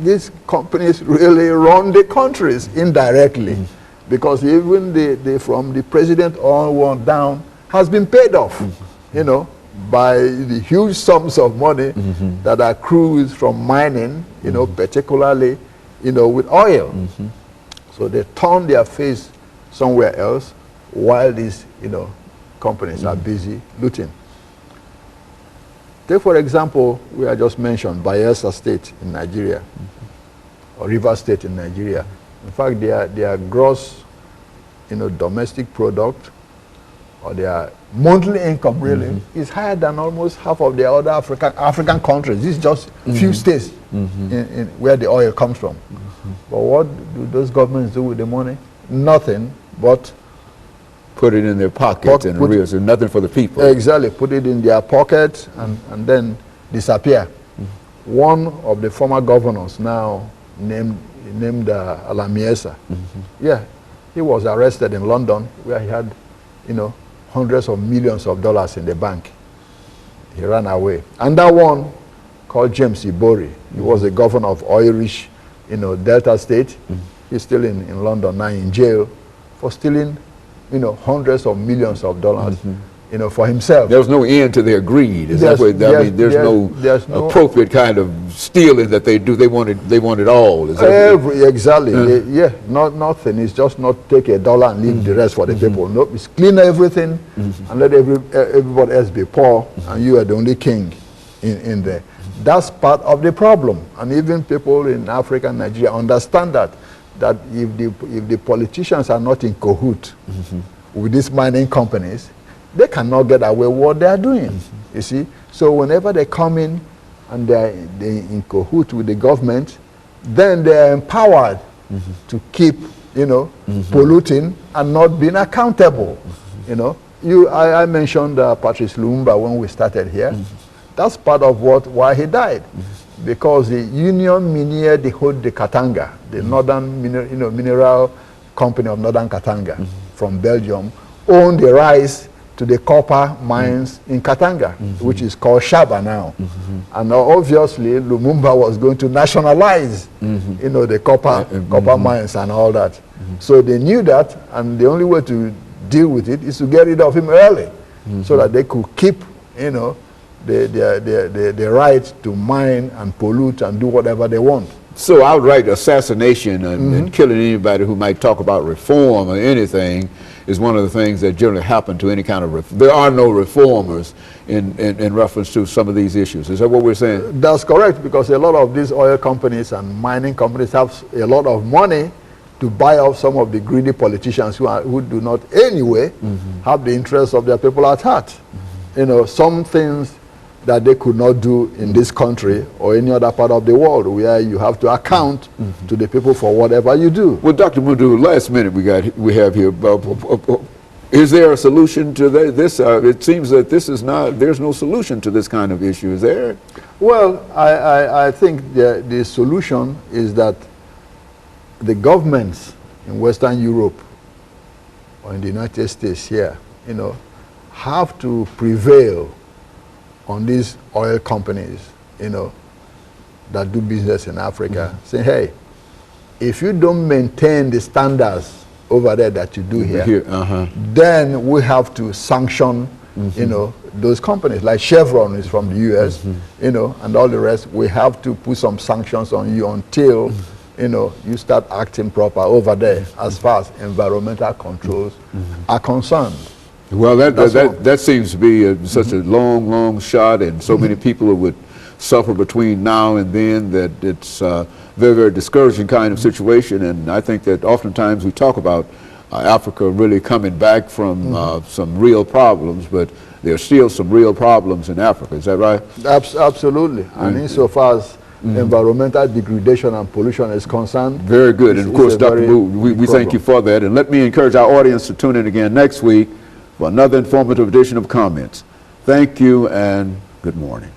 these companies really run the countries indirectly, because even from the president on down has been paid off, you know, by the huge sums of money that accrues from mining, you know, particularly, you know, with oil. So they turn their face somewhere else while these, you know, companies are busy looting. Take, for example, we have just mentioned Bayelsa State in Nigeria, or Rivers State in Nigeria. In fact, their gross, you know, domestic product, or their monthly income really, is higher than almost half of the other African countries. This is just few states in where the oil comes from. But what do those governments do with the money? Nothing but put it in their pockets and real, so nothing for the people. Exactly, put it in their pocket and then disappear. One of the former governors now named LMadu4. Yeah, he was arrested in London where he had, you know, hundreds of millions of dollars in the bank. He ran away. And that one called James Ibori, he was the governor of oil-rich, you know, Delta State. He's still in London now in jail for stealing, you know, hundreds of millions of dollars, you know, for himself. There's no end to their greed. Is that what, I mean, there's no appropriate kind of stealing that they do. They want it all. Is that exactly. Yeah, nothing. It's just not take a dollar and leave the rest for the people. No, it's clean everything and let everybody else be poor, and you are the only king in there. That's part of the problem. And even people in Africa and Nigeria understand that if the politicians are not in cahoot with these mining companies, they cannot get away with what they are doing. You see, so whenever they come in and they're in cahoot with the government, then they are empowered to keep, you know, polluting and not being accountable. You know, I mentioned Patrice Lumumba when we started here. That's part of why he died. Because the Union Minière de Haut-de-Katanga, the northern mineral company of northern Katanga from Belgium, owned the rights to the copper mines in Katanga, which is called Shaba now. And obviously Lumumba was going to nationalize, you know, the copper mines and all that. So they knew that, and the only way to deal with it is to get rid of him early, so that they could keep, you know, the right to mine and pollute and do whatever they want. So outright assassination and killing anybody who might talk about reform or anything is one of the things that generally happen to any kind of there are no reformers in reference to some of these issues. Is that what we're saying? That's correct, because a lot of these oil companies and mining companies have a lot of money to buy off some of the greedy politicians who do not anyway have the interests of their people at heart. You know, some things that they could not do in this country or any other part of the world, where you have to account to the people for whatever you do. Well, Dr. Madu, last minute we have here. Is there a solution to this? It seems that there's no solution to this kind of issue, is there? Well, I think the solution is that the governments in Western Europe or in the United States here, you know, have to prevail on these oil companies, you know, that do business in Africa, say, hey, if you don't maintain the standards over there that you do here, then we have to sanction, you know, those companies. Like Chevron is from the US, you know, and all the rest. We have to put some sanctions on you until, you know, you start acting proper over there as far as environmental controls are concerned. Well, that seems to be such a long shot, and so many people would suffer between now and then that it's a very, very discouraging kind of situation. And I think that oftentimes we talk about Africa really coming back from some real problems, but there are still some real problems in Africa. Is that right? Absolutely. And insofar as environmental degradation and pollution is concerned. Very good. And of course, Dr. Wu, we thank you for that. And let me encourage our audience to tune in again next week for another informative edition of Comments. Thank you and good morning.